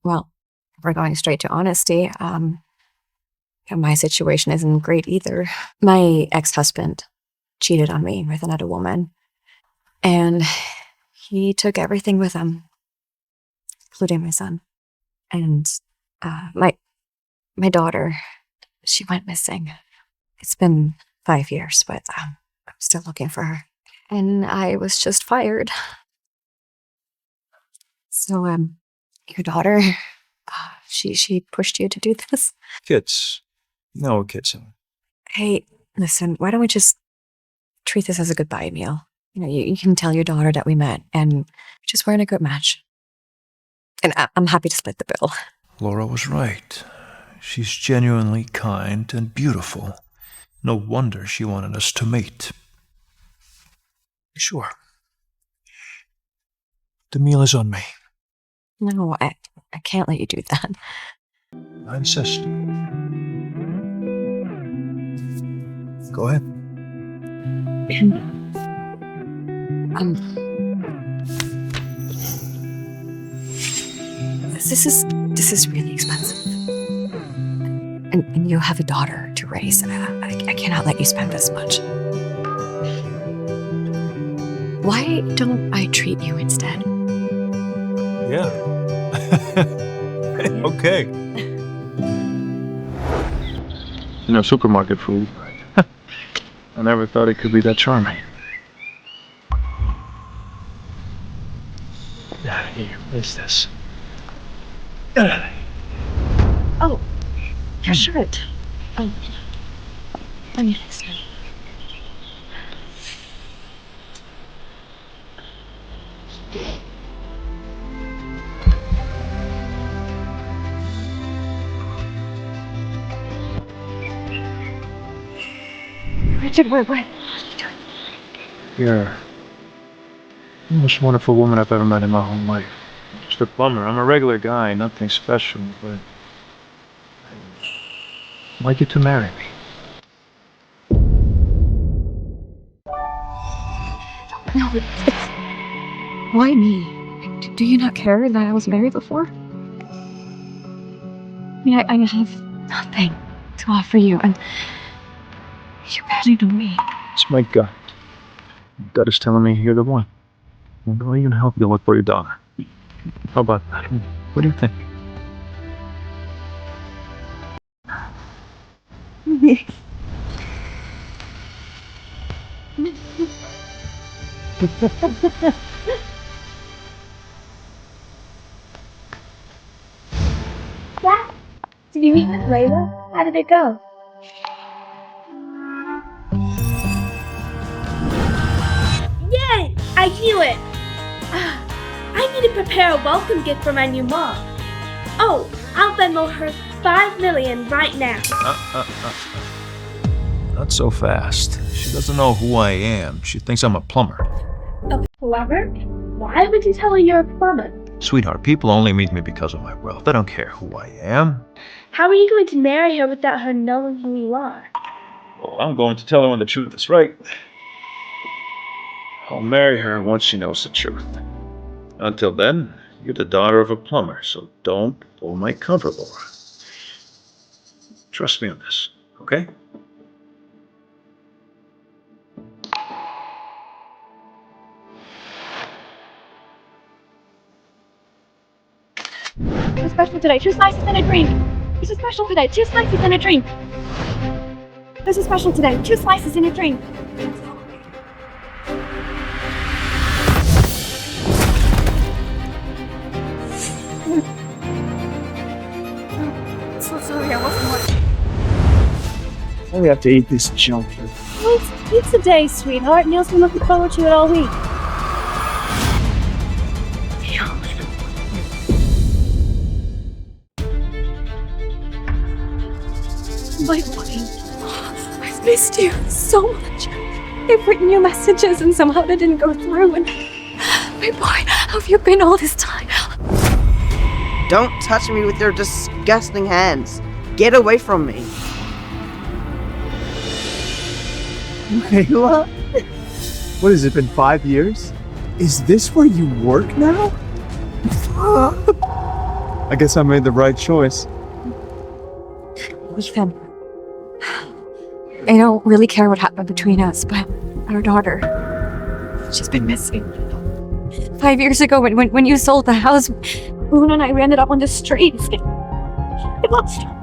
Well, if we're going straight to honesty, my situation isn't great either. My ex-husband cheated on me with another woman, and he took everything with him, including my son. And my daughter, she went missing. It's been 5 years, but I'm still looking for her. And I was just fired. So, your daughter, she pushed you to do this? Kids. No kids. Hey, listen, why don't we just treat this as a goodbye meal? You can tell your daughter that we met and just weren't a good match. And I'm happy to split the bill. Laura was right. She's genuinely kind and beautiful. No wonder she wanted us to meet. Sure. The meal is on me. No, I can't let you do that. I insist. Go ahead. This is really expensive. And you have a daughter to raise. I cannot let you spend this much. Why don't I treat you instead? Yeah. Okay. Supermarket food. I never thought it could be that charming. Here, what is this? Oh, your shirt. Oh, let me fix it. Richard, what are you doing? You're the most wonderful woman I've ever met in my whole life. Just a plumber. I'm a regular guy, nothing special, but I'd like you to marry me. No, it's why me? Do you not care that I was married before? I have nothing to offer you, and you barely know me. It's my gut. My gut is telling me you're the one. I'll even help you look for your daughter. How about that? What do you think? Dad, did you meet with Leila? How did it go? Yay! I knew it! I need to prepare a welcome gift for my new mom. Oh, I'll Venmo her $5 million right now. Not so fast. She doesn't know who I am. She thinks I'm a plumber. A plumber? Why would you tell her you're a plumber? Sweetheart, people only meet me because of my wealth. They don't care who I am. How are you going to marry her without her knowing who you are? Well, I'm going to tell her when the truth is right. I'll marry her once she knows the truth. Until then, you're the daughter of a plumber, so don't pull my cover, Laura. Trust me on this, okay? What's special today? 2 slices and a drink. There's a special today. 2 slices and a drink. There's a special today. 2 slices and a drink. So sorry, I wasn't watching. We have to eat this junk. Well, it's pizza day, sweetheart. Neil's been looking forward to it all week. My boy, I've missed you so much. I've written you messages and somehow they didn't go through. And my boy, how have you been all this time? Don't touch me with your disgusting hands. Get away from me. Leila? What has it been, 5 years? Is this where you work now? I guess I made the right choice. Ethan, I don't really care what happened between us, but our daughter, she's been missing. 5 years ago, when you sold the house, Boone and I ended up on the streets. I lost her.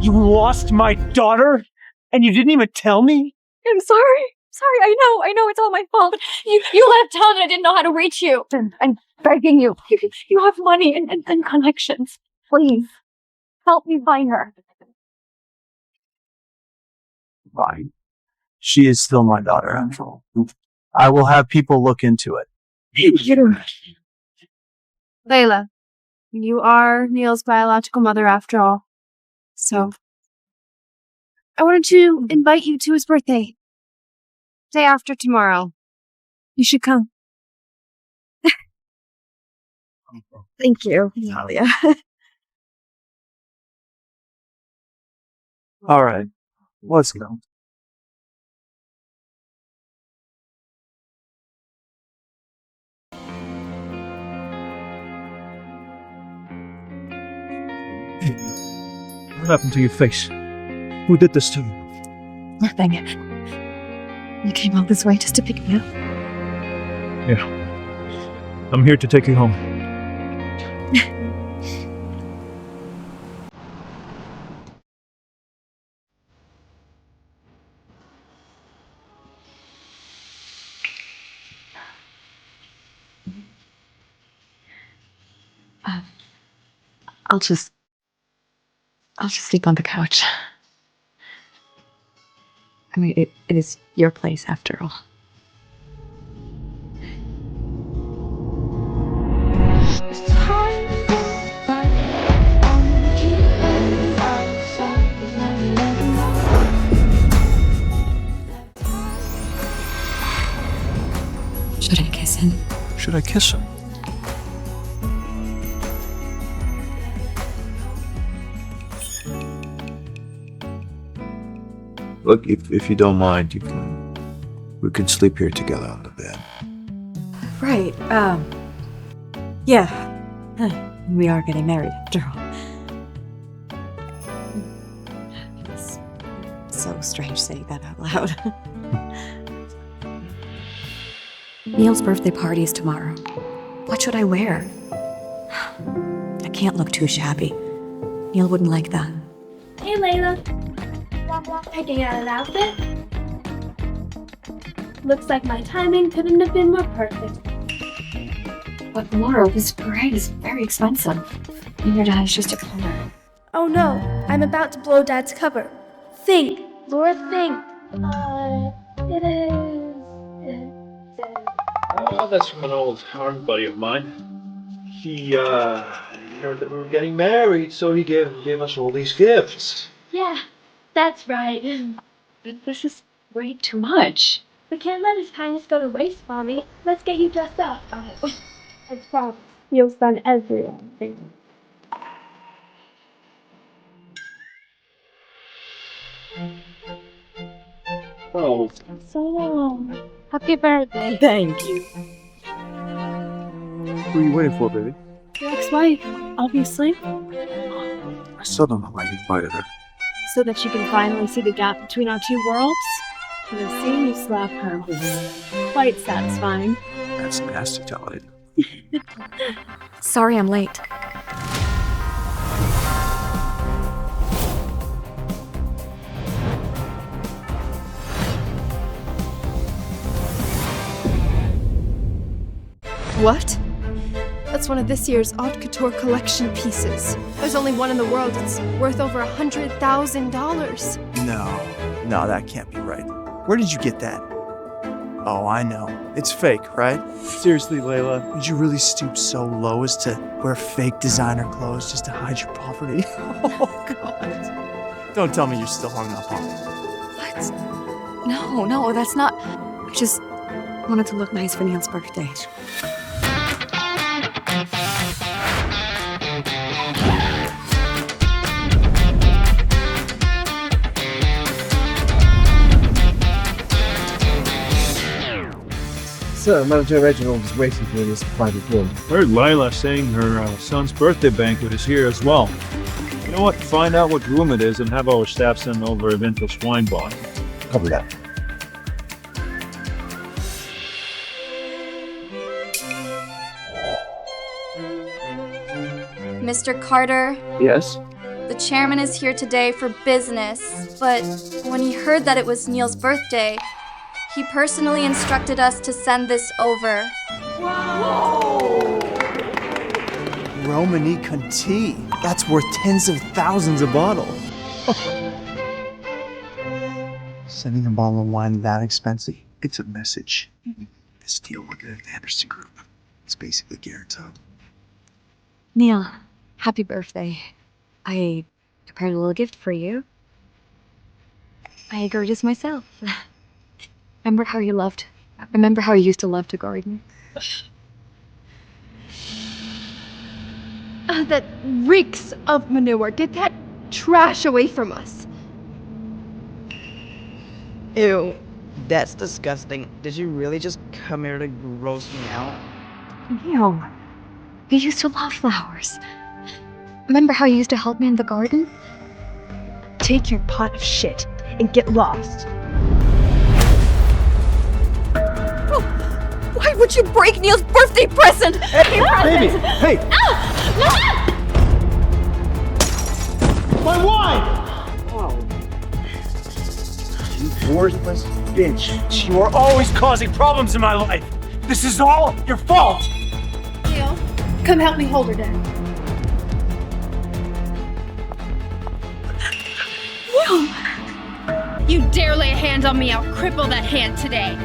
You lost my daughter? And you didn't even tell me? I'm sorry. Sorry, I know it's all my fault. You left town and I didn't know how to reach you. And I'm begging you. You have money and connections. Please, help me find her. Fine. She is still my daughter, after all. I will have people look into it. Leila, you are Neil's biological mother after all. So, I wanted to invite you to his birthday. Day after tomorrow. You should come. Thank you, Talia. All right. Let's go. What happened to your face? Who did this to you? Nothing. You came all this way just to pick me up. Yeah. I'm here to take you home. I'll just sleep on the couch. I mean, it is your place after all. Should I kiss him? Should I kiss him? Look, if you don't mind, we can sleep here together on the bed. Right, yeah. We are getting married after all. It's so strange saying that out loud. Neil's birthday party is tomorrow. What should I wear? I can't look too shabby. Neil wouldn't like that. Hey, Leila. Picking out an outfit? Looks like my timing couldn't have been more perfect. But tomorrow, this parade is very expensive. And your dad is just a plumber. Oh no, I'm about to blow Dad's cover. Think, Laura, think. It is. Oh, that's from an old army buddy of mine. He heard that we were getting married, so he gave us all these gifts. Yeah, that's right. This is way too much. We can't let his kindness go to waste, Mommy. Let's get you dressed up. I promise you'll spend everything. Oh, So, happy birthday. Thank you. Who are you waiting for, baby? Your ex-wife, obviously. I still don't know why you invited her. So that you can finally see the gap between our two worlds. And I've seen you slap her was quite satisfying. That's nasty, Talia. Sorry I'm late. What? That's one of this year's haute couture collection pieces. There's only one in the world. It's worth over $100,000. No, that can't be right. Where did you get that? Oh, I know. It's fake, right? Seriously, Leila, did you really stoop so low as to wear fake designer clothes just to hide your poverty? Oh, God. Don't tell me you're still hung up on me. What? No, that's not. I just wanted to look nice for Neil's birthday. Sir, Manager Reginald is waiting for you in his private room. Heard Leila saying her son's birthday banquet is here as well. You know what? Find out what room it is and have our staff send over a vintage wine bottle. Copy that. Mr. Carter, Yes? the chairman is here today for business, but when he heard that it was Neil's birthday, he personally instructed us to send this over. Romany Conti. That's worth tens of thousands a bottle. Sending a bottle of wine that expensive? It's a message. This deal with the Anderson Group. It's basically guaranteed. Neil, happy birthday. I prepared a little gift for you. I grew this myself. Remember how you used to love to garden? That reeks of manure. Get that trash away from us. Ew, that's disgusting. Did you really just come here to roast me out? Neil, you used to love flowers. Remember how you used to help me in the garden? Take your pot of shit and get lost. Why would you break Neil's birthday present? Baby! Hey! My wine! You worthless bitch. You are always causing problems in my life. This is all your fault. Neil, come help me hold her down. You dare lay a hand on me, I'll cripple that hand today.